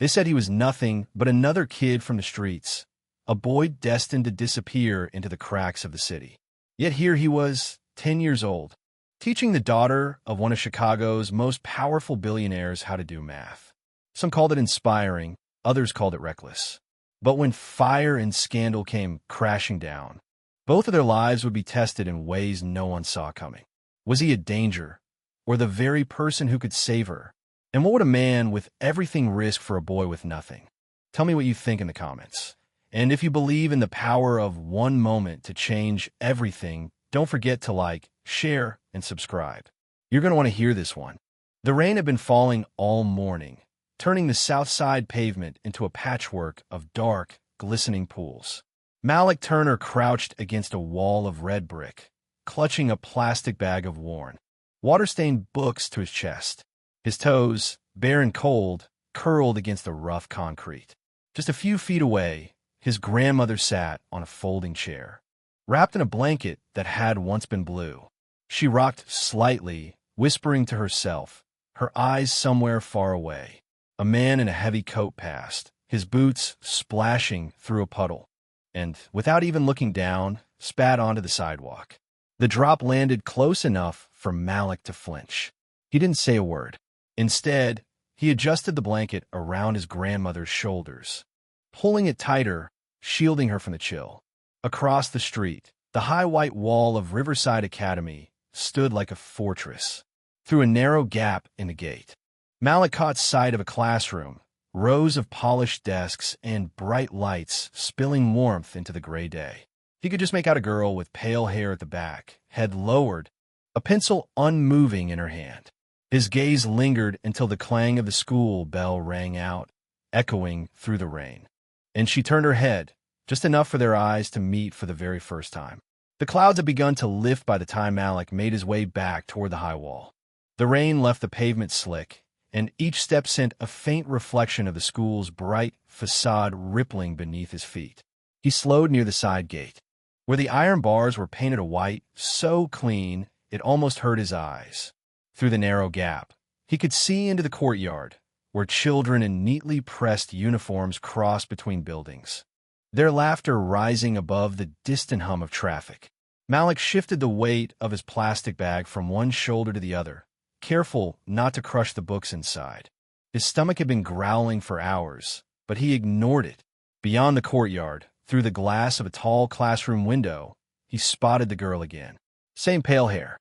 They said he was nothing but another kid from the streets, a boy destined to disappear into the cracks of the city. Yet here he was, 10 years old, teaching the daughter of one of Chicago's most powerful billionaires how to do math. Some called it inspiring, others called it reckless. But when fire and scandal came crashing down, both of their lives would be tested in ways no one saw coming. Was he a danger, or the very person who could save her? And what would a man with everything risk for a boy with nothing? Tell me what you think in the comments. And if you believe in the power of one moment to change everything, don't forget to like, share, and subscribe. You're going to want to hear this one. The rain had been falling all morning, turning the south side pavement into a patchwork of dark, glistening pools. Malik Turner crouched against a wall of red brick, clutching a plastic bag of worn, water-stained books to his chest. His toes, bare and cold, curled against the rough concrete. Just a few feet away, his grandmother sat on a folding chair, wrapped in a blanket that had once been blue. She rocked slightly, whispering to herself, her eyes somewhere far away. A man in a heavy coat passed, his boots splashing through a puddle, and, without even looking down, spat onto the sidewalk. The drop landed close enough for Malik to flinch. He didn't say a word. Instead, he adjusted the blanket around his grandmother's shoulders, pulling it tighter, shielding her from the chill. Across the street, the high white wall of Riverside Academy stood like a fortress, through a narrow gap in the gate. Malik caught sight of a classroom, rows of polished desks and bright lights spilling warmth into the gray day. He could just make out a girl with pale hair at the back, head lowered, a pencil unmoving in her hand. His gaze lingered until the clang of the school bell rang out, echoing through the rain. And she turned her head, just enough for their eyes to meet for the very first time. The clouds had begun to lift by the time Malik made his way back toward the high wall. The rain left the pavement slick, and each step sent a faint reflection of the school's bright facade rippling beneath his feet. He slowed near the side gate, where the iron bars were painted a white, so clean it almost hurt his eyes. Through the narrow gap, he could see into the courtyard, where children in neatly pressed uniforms crossed between buildings, their laughter rising above the distant hum of traffic. Malik shifted the weight of his plastic bag from one shoulder to the other, careful not to crush the books inside. His stomach had been growling for hours, but he ignored it. Beyond the courtyard, through the glass of a tall classroom window, he spotted the girl again. Same pale hair.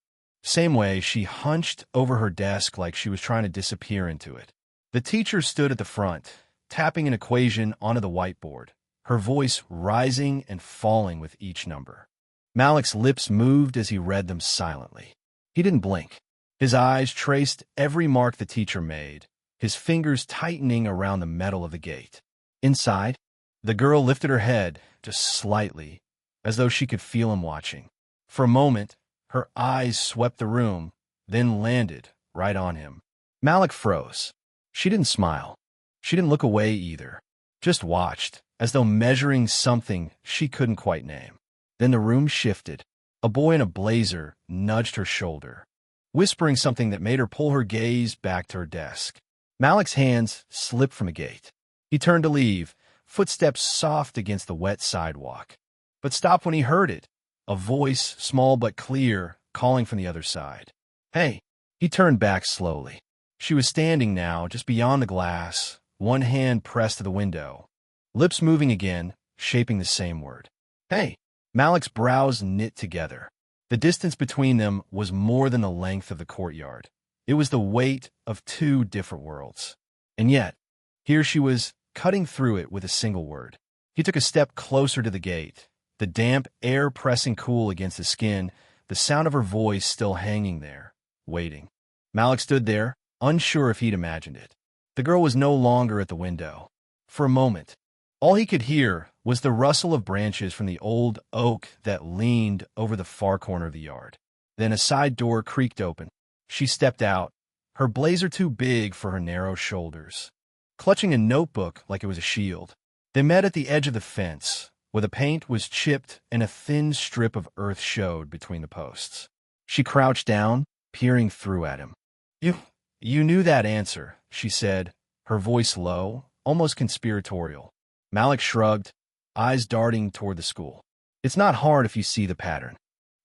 Same way she hunched over her desk like she was trying to disappear into it. The teacher stood at the front, tapping an equation onto the whiteboard, her voice rising and falling with each number. Malik's lips moved as he read them silently. He didn't blink. His eyes traced every mark the teacher made, his fingers tightening around the metal of the gate. Inside, the girl lifted her head just slightly, as though she could feel him watching. For a moment, her eyes swept the room, then landed right on him. Malik froze. She didn't smile. She didn't look away either, just watched, as though measuring something she couldn't quite name. Then the room shifted. A boy in a blazer nudged her shoulder, whispering something that made her pull her gaze back to her desk. Malik's hands slipped from a gate. He turned to leave, footsteps soft against the wet sidewalk, but stopped when he heard it. A voice, small but clear, calling from the other side. Hey! He turned back slowly. She was standing now, just beyond the glass, one hand pressed to the window, lips moving again, shaping the same word. Hey! Malik's brows knit together. The distance between them was more than the length of the courtyard. It was the weight of two different worlds. And yet, here she was, cutting through it with a single word. He took a step closer to the gate, the damp air pressing cool against the skin, the sound of her voice still hanging there, waiting. Malik stood there, unsure if he'd imagined it. The girl was no longer at the window. For a moment, all he could hear was the rustle of branches from the old oak that leaned over the far corner of the yard. Then a side door creaked open. She stepped out, her blazer too big for her narrow shoulders, clutching a notebook like it was a shield. They met at the edge of the fence, where the paint was chipped and a thin strip of earth showed between the posts. She crouched down, peering through at him. You knew that answer, she said, her voice low, almost conspiratorial. Malik shrugged, eyes darting toward the school. It's not hard if you see the pattern.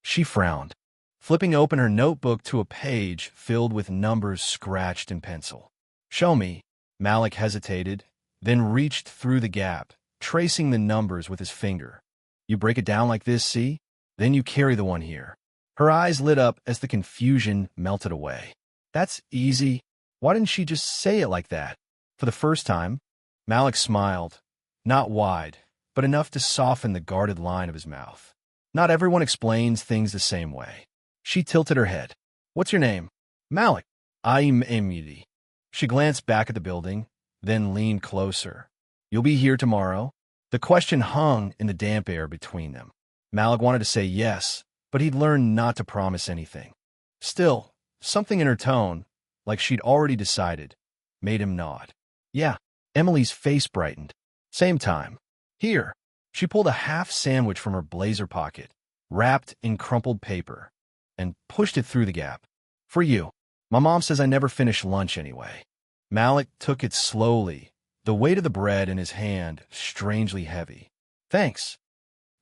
She frowned, flipping open her notebook to a page filled with numbers scratched in pencil. Show me. Malik hesitated, then reached through the gap, tracing the numbers with his finger. You break it down like this, see? Then you carry the one here. Her eyes lit up as the confusion melted away. That's easy. Why didn't she just say it like that? For the first time, Malik smiled, not wide, but enough to soften the guarded line of his mouth. Not everyone explains things the same way. She tilted her head. What's your name? Malik. I'm Emily. She glanced back at the building, then leaned closer. You'll be here tomorrow? The question hung in the damp air between them. Malik wanted to say yes, but he'd learned not to promise anything. Still, something in her tone, like she'd already decided, made him nod. Yeah. Emily's face brightened. Same time. Here. She pulled a half sandwich from her blazer pocket, wrapped in crumpled paper, and pushed it through the gap. For you. My mom says I never finish lunch anyway. Malik took it slowly, the weight of the bread in his hand strangely heavy. Thanks.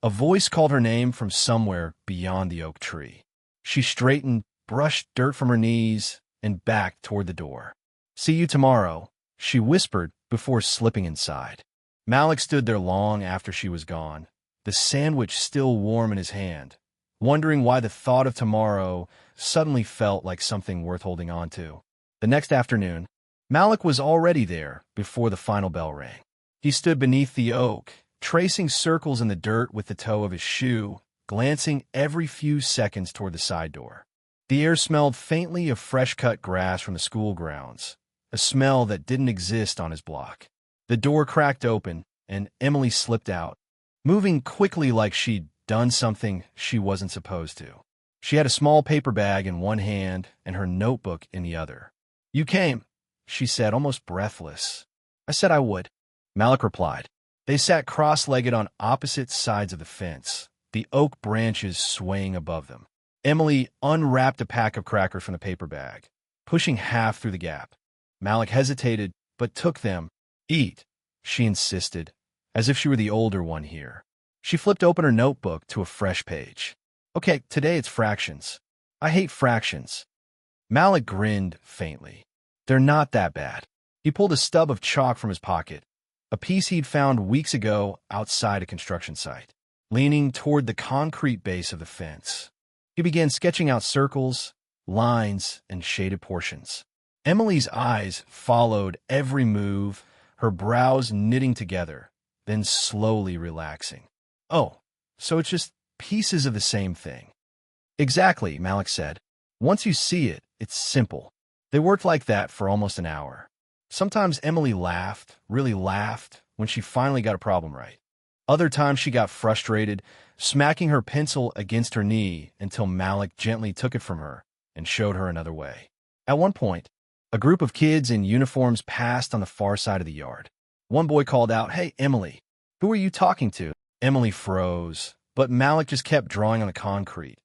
A voice called her name from somewhere beyond the oak tree. She straightened, brushed dirt from her knees, and backed toward the door. See you tomorrow, she whispered before slipping inside. Malik stood there long after she was gone, the sandwich still warm in his hand, wondering why the thought of tomorrow suddenly felt like something worth holding on to. The next afternoon, Malik was already there before the final bell rang. He stood beneath the oak, tracing circles in the dirt with the toe of his shoe, glancing every few seconds toward the side door. The air smelled faintly of fresh-cut grass from the school grounds, a smell that didn't exist on his block. The door cracked open, and Emily slipped out, moving quickly like she'd done something she wasn't supposed to. She had a small paper bag in one hand and her notebook in the other. You came, she said, almost breathless. I said I would, Malik replied. They sat cross-legged on opposite sides of the fence, the oak branches swaying above them. Emily unwrapped a pack of crackers from the paper bag, pushing half through the gap. Malik hesitated, but took them. Eat, she insisted, as if she were the older one here. She flipped open her notebook to a fresh page. Okay, today it's fractions. I hate fractions. Malik grinned faintly. They're not that bad. He pulled a stub of chalk from his pocket, a piece he'd found weeks ago outside a construction site. Leaning toward the concrete base of the fence, he began sketching out circles, lines, and shaded portions. Emily's eyes followed every move, her brows knitting together, then slowly relaxing. Oh, so it's just pieces of the same thing. Exactly, Malik said. Once you see it, it's simple. They worked like that for almost an hour. Sometimes Emily laughed, really laughed, when she finally got a problem right. Other times she got frustrated, smacking her pencil against her knee until Malik gently took it from her and showed her another way. At one point, a group of kids in uniforms passed on the far side of the yard. One boy called out, "Hey, Emily, who are you talking to?" Emily froze, but Malik just kept drawing on the concrete,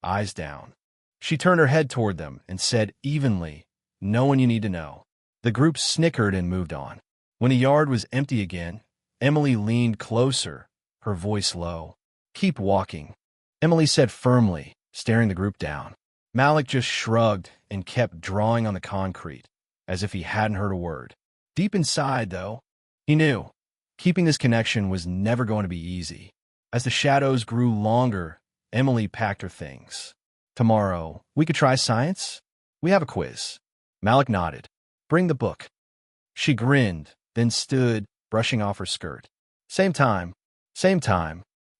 eyes down. She turned her head toward them and said evenly, "No one you need to know." The group snickered and moved on. When the yard was empty again, Emily leaned closer, her voice low. "Keep walking," Emily said firmly, staring the group down. Malik just shrugged and kept drawing on the concrete, as if he hadn't heard a word. Deep inside, though, he knew keeping this connection was never going to be easy. As the shadows grew longer, Emily packed her things. "Tomorrow, we could try science? We have a quiz." Malik nodded. "Bring the book." She grinned, then stood, brushing off her skirt. Same time.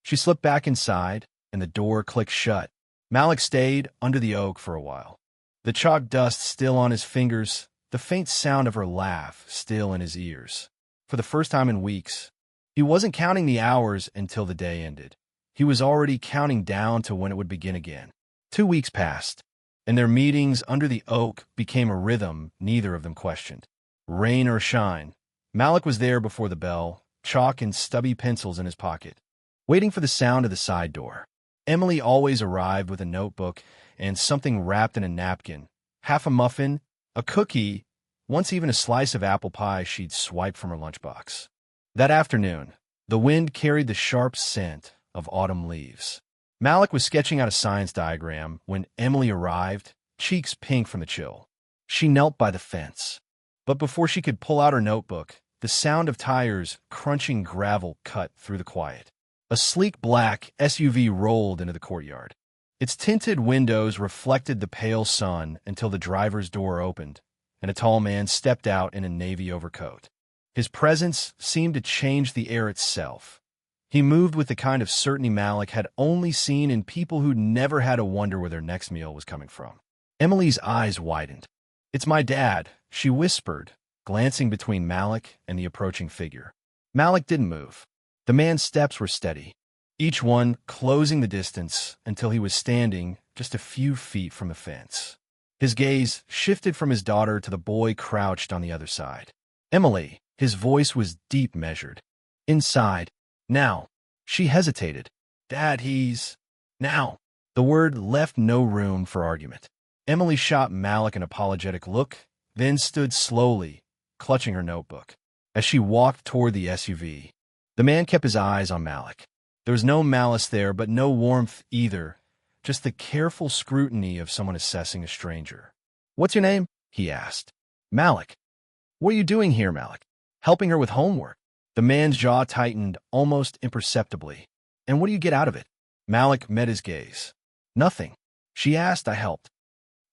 She slipped back inside, and the door clicked shut. Malik stayed under the oak for a while. The chalk dust still on his fingers, the faint sound of her laugh still in his ears. For the first time in weeks, he wasn't counting the hours until the day ended. He was already counting down to when it would begin again. 2 weeks passed, and their meetings under the oak became a rhythm neither of them questioned. Rain or shine, Malik was there before the bell, chalk and stubby pencils in his pocket, waiting for the sound of the side door. Emily always arrived with a notebook and something wrapped in a napkin, half a muffin, a cookie, once even a slice of apple pie she'd swiped from her lunchbox. That afternoon, the wind carried the sharp scent of autumn leaves. Malik was sketching out a science diagram when Emily arrived, cheeks pink from the chill. She knelt by the fence. But before she could pull out her notebook, the sound of tires crunching gravel cut through the quiet. A sleek black SUV rolled into the courtyard. Its tinted windows reflected the pale sun until the driver's door opened, and a tall man stepped out in a navy overcoat. His presence seemed to change the air itself. He moved with the kind of certainty Malik had only seen in people who'd never had to wonder where their next meal was coming from. Emily's eyes widened. "It's my dad," she whispered, glancing between Malik and the approaching figure. Malik didn't move. The man's steps were steady, each one closing the distance until he was standing just a few feet from the fence. His gaze shifted from his daughter to the boy crouched on the other side. "Emily," his voice was deep measured. "Inside. Now." She hesitated. "Dad, he's... now." The word left no room for argument. Emily shot Malik an apologetic look, then stood slowly, clutching her notebook. As she walked toward the SUV, the man kept his eyes on Malik. There was no malice there, but no warmth either, just the careful scrutiny of someone assessing a stranger. "What's your name?" he asked. "Malik." "What are you doing here, Malik?" "Helping her with homework." The man's jaw tightened almost imperceptibly. "And what do you get out of it?" Malik met his gaze. "Nothing." "She asked, I helped."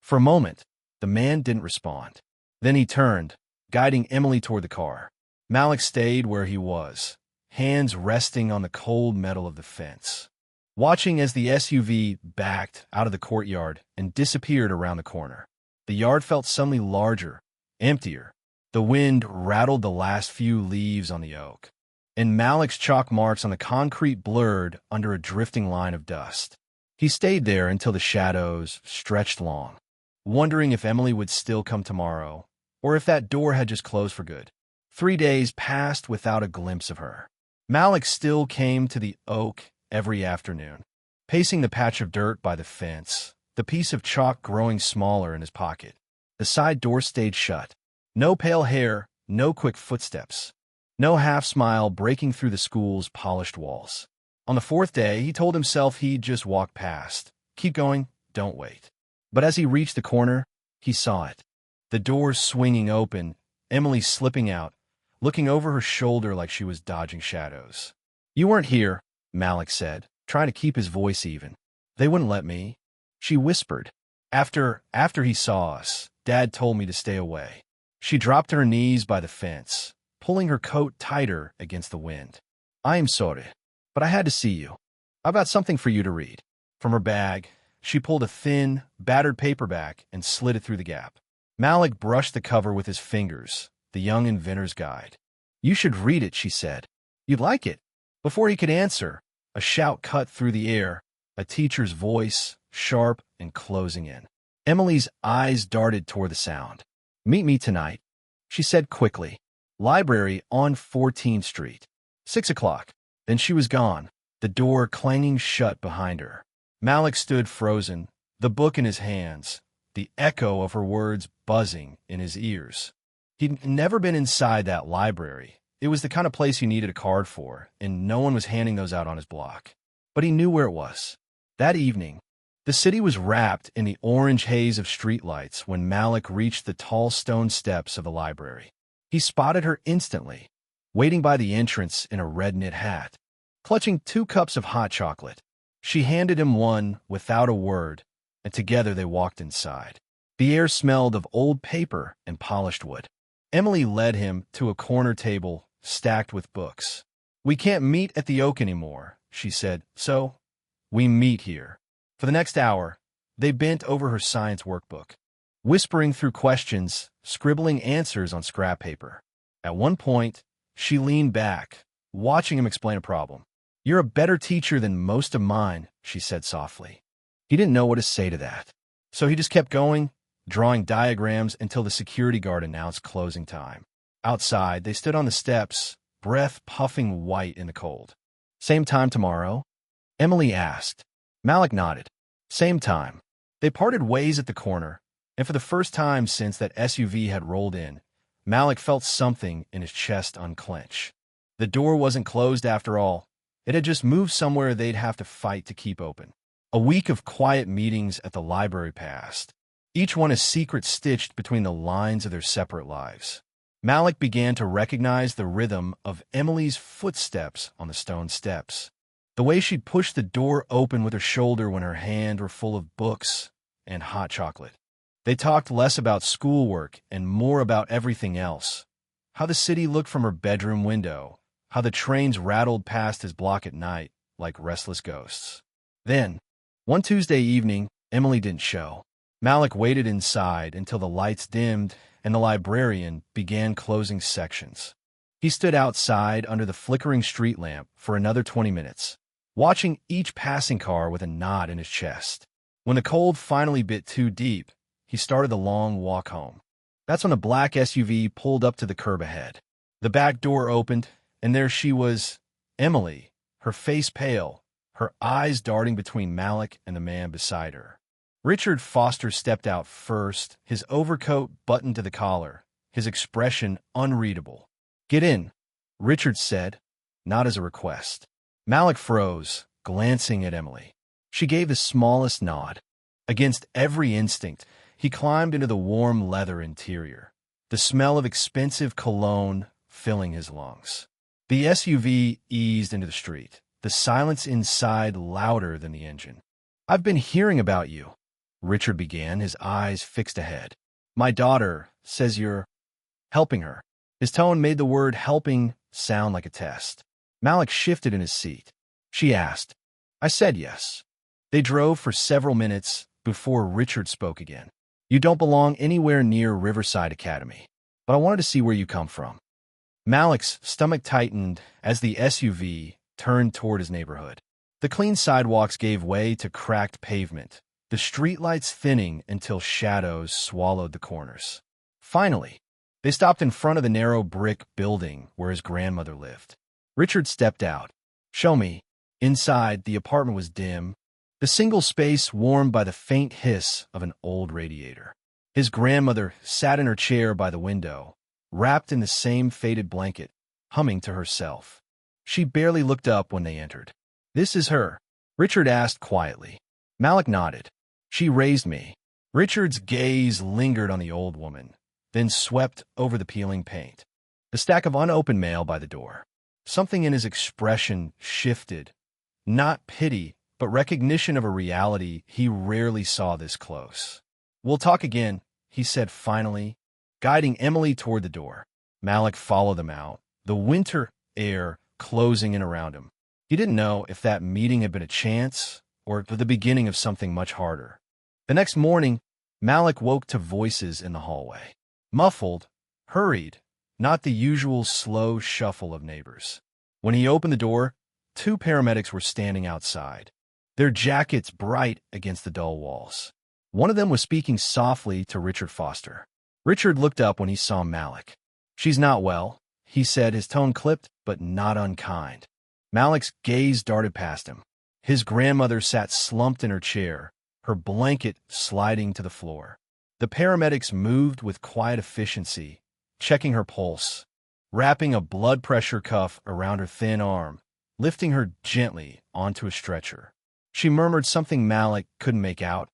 For a moment, the man didn't respond. Then he turned, guiding Emily toward the car. Malik stayed where he was, hands resting on the cold metal of the fence, watching as the SUV backed out of the courtyard and disappeared around the corner. The yard felt suddenly larger, emptier. The wind rattled the last few leaves on the oak, and Malik's chalk marks on the concrete blurred under a drifting line of dust. He stayed there until the shadows stretched long, wondering if Emily would still come tomorrow, or if that door had just closed for good. 3 days passed without a glimpse of her. Malik still came to the oak every afternoon, pacing the patch of dirt by the fence, the piece of chalk growing smaller in his pocket. The side door stayed shut. No pale hair, no quick footsteps, no half-smile breaking through the school's polished walls. On the 4th day, he told himself he'd just walk past. Keep going, don't wait. But as he reached the corner, he saw it. The door swinging open, Emily slipping out, looking over her shoulder like she was dodging shadows. "You weren't here," Malik said, trying to keep his voice even. "They wouldn't let me," she whispered. After he saw us, Dad told me to stay away." She dropped to her knees by the fence, pulling her coat tighter against the wind. "I am sorry, but I had to see you. I've got something for you to read." From her bag, she pulled a thin, battered paperback and slid it through the gap. Malik brushed the cover with his fingers, The Young Inventor's Guide. "You should read it," she said. "You'd like it." Before he could answer, a shout cut through the air, a teacher's voice, sharp and closing in. Emily's eyes darted toward the sound. "Meet me tonight," she said quickly. "Library on 14th Street. 6 o'clock. Then she was gone, the door clanging shut behind her. Malik stood frozen, the book in his hands, the echo of her words buzzing in his ears. He'd never been inside that library. It was the kind of place you needed a card for, and no one was handing those out on his block. But he knew where it was. That evening, the city was wrapped in the orange haze of streetlights when Malik reached the tall stone steps of the library. He spotted her instantly, waiting by the entrance in a red knit hat, clutching 2 cups of hot chocolate. She handed him one without a word, and together they walked inside. The air smelled of old paper and polished wood. Emily led him to a corner table stacked with books. "We can't meet at the Oak anymore," she said, "so we meet here." For the next hour, they bent over her science workbook, whispering through questions, scribbling answers on scrap paper. At one point, she leaned back, watching him explain a problem. "You're a better teacher than most of mine," she said softly. He didn't know what to say to that, so he just kept going, drawing diagrams until the security guard announced closing time. Outside, they stood on the steps, breath puffing white in the cold. "Same time tomorrow?" Emily asked. Malik nodded. "Same time." They parted ways at the corner, And for the first time since that SUV had rolled in, Malik felt something in his chest unclench. The door wasn't closed after all. It had just moved somewhere they'd have to fight to keep open. A week of quiet meetings at the library passed, each one a secret stitched between the lines of their separate lives. Malik began to recognize the rhythm of Emily's footsteps on the stone steps, the way she'd push the door open with her shoulder when her hands were full of books and hot chocolate. They talked less about schoolwork and more about everything else. How the city looked from her bedroom window, how the trains rattled past his block at night like restless ghosts. Then, one Tuesday evening, Emily didn't show. Malik waited inside until the lights dimmed and the librarian began closing sections. He stood outside under the flickering street lamp for another 20 minutes, watching each passing car with a knot in his chest. When the cold finally bit too deep, he started the long walk home. That's when a black SUV pulled up to the curb ahead. The back door opened, and there she was, Emily, her face pale, her eyes darting between Malik and the man beside her. Richard Foster stepped out first, his overcoat buttoned to the collar, his expression unreadable. "Get in," Richard said, not as a request. Malik froze, glancing at Emily. She gave the smallest nod. Against every instinct, he climbed into the warm leather interior, the smell of expensive cologne filling his lungs. The SUV eased into the street, the silence inside louder than the engine. "I've been hearing about you," Richard began, his eyes fixed ahead. "My daughter says you're helping her." His tone made the word helping sound like a test. Malik shifted in his seat. She asked. I said yes. They drove for several minutes before Richard spoke again. "You don't belong anywhere near Riverside Academy, but I wanted to see where you come from." Malik's stomach tightened as the SUV turned toward his neighborhood. The clean sidewalks gave way to cracked pavement, the streetlights thinning until shadows swallowed the corners. Finally, they stopped in front of the narrow brick building where his grandmother lived. Richard stepped out. "Show me." Inside, the apartment was dim, the single space warmed by the faint hiss of an old radiator. His grandmother sat in her chair by the window, wrapped in the same faded blanket, humming to herself. She barely looked up when they entered. "This is her?" Richard asked quietly. Malik nodded. "She raised me." Richard's gaze lingered on the old woman, then swept over the peeling paint. The stack of unopened mail by the door. Something in his expression shifted. Not pity, but recognition of a reality he rarely saw this close. "We'll talk again," he said finally, guiding Emily toward the door. Malik followed them out, the winter air closing in around him. He didn't know if that meeting had been a chance or the beginning of something much harder. The next morning, Malik woke to voices in the hallway. Muffled, hurried, not the usual slow shuffle of neighbors. When he opened the door, 2 paramedics were standing outside, their jackets bright against the dull walls. One of them was speaking softly to Richard Foster. Richard looked up when he saw Malik. "She's not well," he said, his tone clipped but not unkind. Malik's gaze darted past him. His grandmother sat slumped in her chair, her blanket sliding to the floor. The paramedics moved with quiet efficiency, checking her pulse, wrapping a blood pressure cuff around her thin arm, lifting her gently onto a stretcher. She murmured something Malik couldn't make out,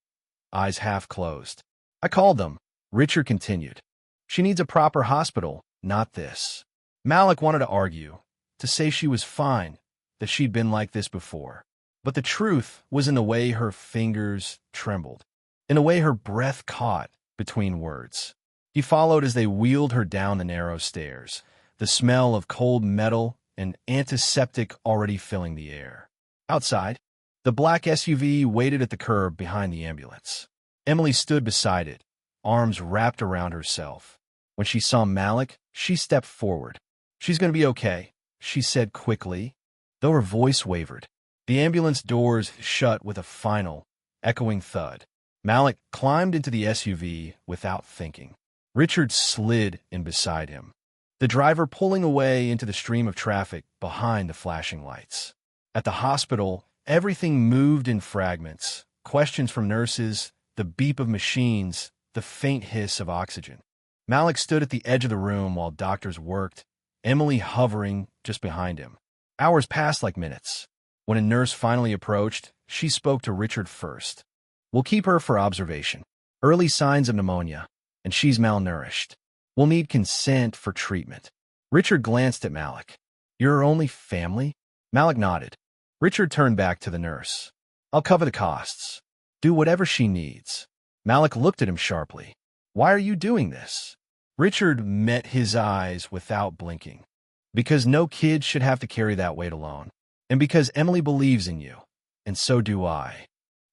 eyes half closed. "I called them," Richard continued. "She needs a proper hospital, not this." Malik wanted to argue, to say she was fine, that she'd been like this before. But the truth was in the way her fingers trembled, in the way her breath caught between words. He followed as they wheeled her down the narrow stairs, the smell of cold metal and antiseptic already filling the air. Outside, the black SUV waited at the curb behind the ambulance. Emily stood beside it, arms wrapped around herself. When she saw Malik, she stepped forward. "She's going to be okay," she said quickly, though her voice wavered. The ambulance doors shut with a final, echoing thud. Malik climbed into the SUV without thinking. Richard slid in beside him, the driver pulling away into the stream of traffic behind the flashing lights. At the hospital, everything moved in fragments. Questions from nurses, the beep of machines, the faint hiss of oxygen. Malik stood at the edge of the room while doctors worked, Emily hovering just behind him. Hours passed like minutes. When a nurse finally approached, she spoke to Richard first. "We'll keep her for observation. Early signs of pneumonia, and she's malnourished. We'll need consent for treatment." Richard glanced at Malik. "You're her only family?" Malik nodded. Richard turned back to the nurse. "I'll cover the costs. Do whatever she needs." Malik looked at him sharply. "Why are you doing this?" Richard met his eyes without blinking. "Because no kid should have to carry that weight alone. And because Emily believes in you. And so do I."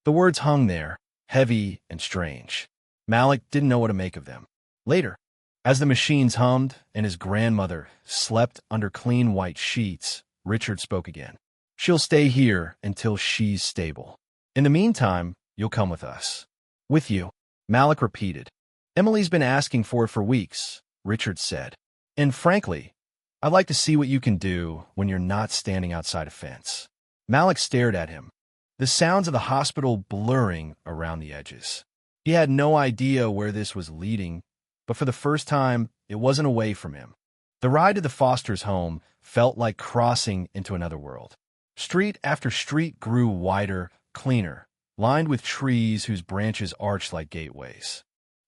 The words hung there, heavy and strange. Malik didn't know what to make of them. Later, as the machines hummed and his grandmother slept under clean white sheets, Richard spoke again. "She'll stay here until she's stable. In the meantime, you'll come with us." "With you," Malik repeated. "Emily's been asking for it for weeks," Richard said. "And frankly, I'd like to see what you can do when you're not standing outside a fence." Malik stared at him, the sounds of the hospital blurring around the edges. He had no idea where this was leading, but for the first time, it wasn't away from him. The ride to the Foster's home felt like crossing into another world. Street after street grew wider, cleaner, lined with trees whose branches arched like gateways.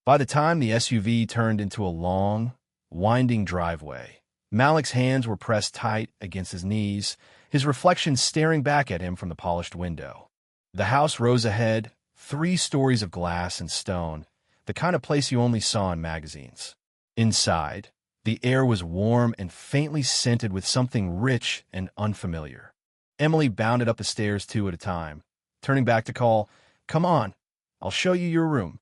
By the time the SUV turned into a long, winding driveway, Malik's hands were pressed tight against his knees, his reflection staring back at him from the polished window. The house rose ahead, 3 stories of glass and stone, the kind of place you only saw in magazines. Inside, the air was warm and faintly scented with something rich and unfamiliar. Emily bounded up the stairs 2 at a time, turning back to call, "Come on, I'll show you your room."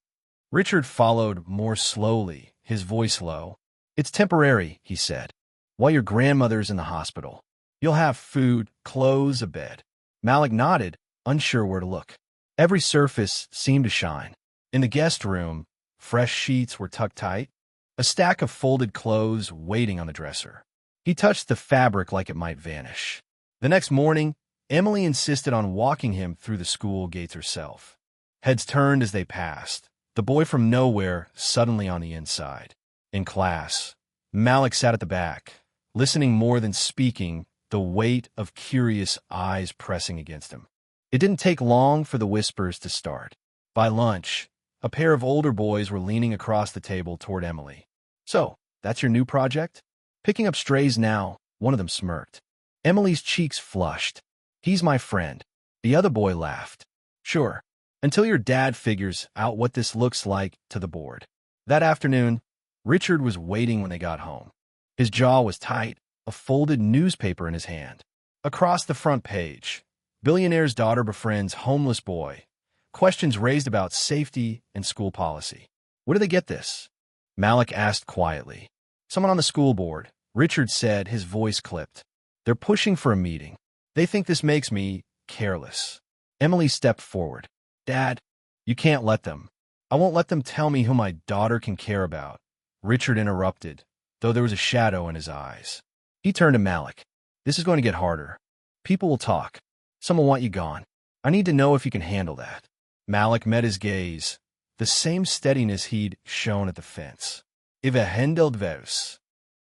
Richard followed more slowly, his voice low. "It's temporary," he said. "While your grandmother's in the hospital. You'll have food, clothes, a bed." Malik nodded, unsure where to look. Every surface seemed to shine. In the guest room, fresh sheets were tucked tight, a stack of folded clothes waiting on the dresser. He touched the fabric like it might vanish. The next morning, Emily insisted on walking him through the school gates herself. Heads turned as they passed, the boy from nowhere suddenly on the inside. In class, Malik sat at the back, listening more than speaking, the weight of curious eyes pressing against him. It didn't take long for the whispers to start. By lunch, a pair of older boys were leaning across the table toward Emily. "So, that's your new project?" "Picking up strays now," one of them smirked. Emily's cheeks flushed. "He's my friend." The other boy laughed. "Sure, until your dad figures out what this looks like to the board." That afternoon, Richard was waiting when they got home. His jaw was tight, a folded newspaper in his hand. Across the front page, Billionaire's daughter befriends homeless boy. Questions raised about safety and school policy. "Where do they get this?" Malik asked quietly. "Someone on the school board," Richard said, his voice clipped. "They're pushing for a meeting. They think this makes me careless." Emily stepped forward. "Dad, you can't let them. I won't let them tell me who my daughter can care about." Richard interrupted, though there was a shadow in his eyes. He turned to Malik. "This is going to get harder. People will talk. Some will want you gone. I need to know if you can handle that." Malik met his gaze, the same steadiness he'd shown at the fence. "Iva handled vers."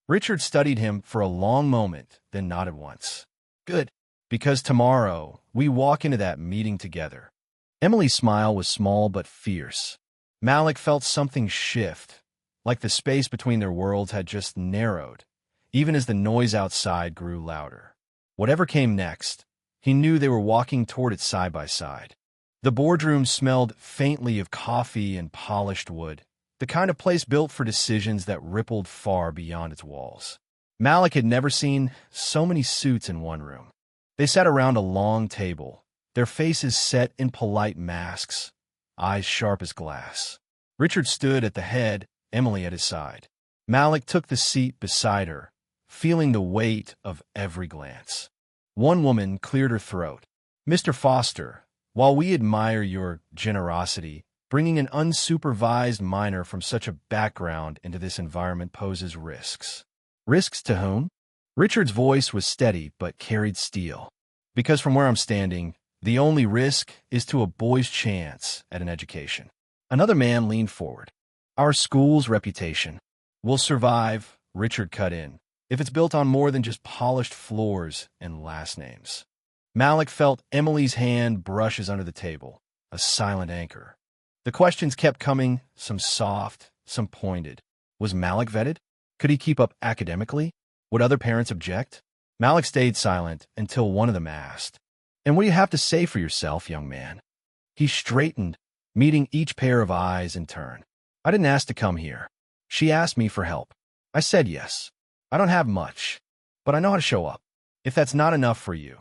Richard studied him for a long moment, then nodded once. "Good, because tomorrow we walk into that meeting together." Emily's smile was small but fierce. Malik felt something shift, like the space between their worlds had just narrowed, even as the noise outside grew louder. Whatever came next, he knew they were walking toward it side by side. The boardroom smelled faintly of coffee and polished wood, the kind of place built for decisions that rippled far beyond its walls. Malik had never seen so many suits in one room. They sat around a long table, their faces set in polite masks, eyes sharp as glass. Richard stood at the head, Emily at his side. Malik took the seat beside her, feeling the weight of every glance. One woman cleared her throat. "Mr. Foster, while we admire your generosity, bringing an unsupervised minor from such a background into this environment poses risks." "Risks to whom?" Richard's voice was steady but carried steel. "Because from where I'm standing, the only risk is to a boy's chance at an education." Another man leaned forward. Our school's reputation will survive, Richard cut in, if it's built on more than just polished floors and last names. Malik felt Emily's hand brushes under the table, a silent anchor. The questions kept coming, some soft, some pointed. Was Malik vetted? Could he keep up academically? Would other parents object? Malik stayed silent until one of them asked, "And what do you have to say for yourself, young man?" He straightened, meeting each pair of eyes in turn. "I didn't ask to come here. She asked me for help. I said yes. I don't have much, but I know how to show up. If that's not enough for you,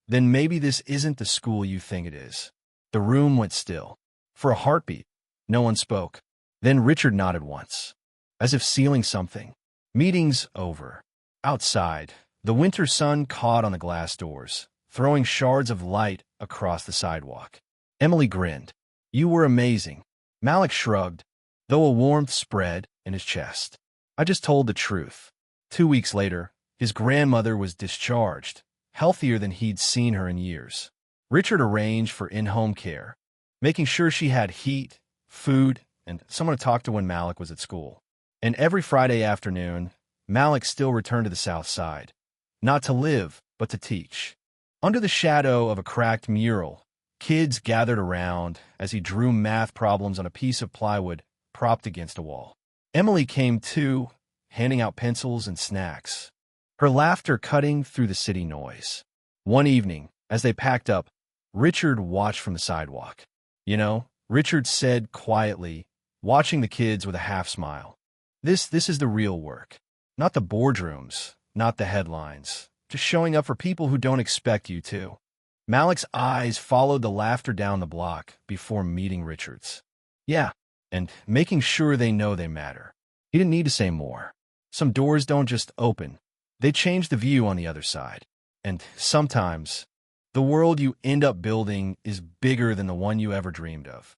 then maybe this isn't the school you think it is." The room went still. For a heartbeat, no one spoke. Then Richard nodded once, as if sealing something. Meeting's over. Outside, the winter sun caught on the glass doors, throwing shards of light across the sidewalk. Emily grinned. "You were amazing." Malik shrugged, though a warmth spread in his chest. "I just told the truth." 2 weeks later, his grandmother was discharged, healthier than he'd seen her in years. Richard arranged for in-home care, making sure she had heat, food, and someone to talk to when Malik was at school. And every Friday afternoon, Malik still returned to the South Side, not to live, but to teach. Under the shadow of a cracked mural, kids gathered around as he drew math problems on a piece of plywood propped against a wall. Emily came too, handing out pencils and snacks, her laughter cutting through the city noise. One evening, as they packed up, Richard watched from the sidewalk. "You know," Richard said quietly, watching the kids with a half-smile. This is the real work. Not the boardrooms, not the headlines. Just showing up for people who don't expect you to." Malik's eyes followed the laughter down the block before meeting Richard's. "Yeah, and making sure they know they matter." He didn't need to say more. Some doors don't just open. They change the view on the other side. And sometimes, the world you end up building is bigger than the one you ever dreamed of.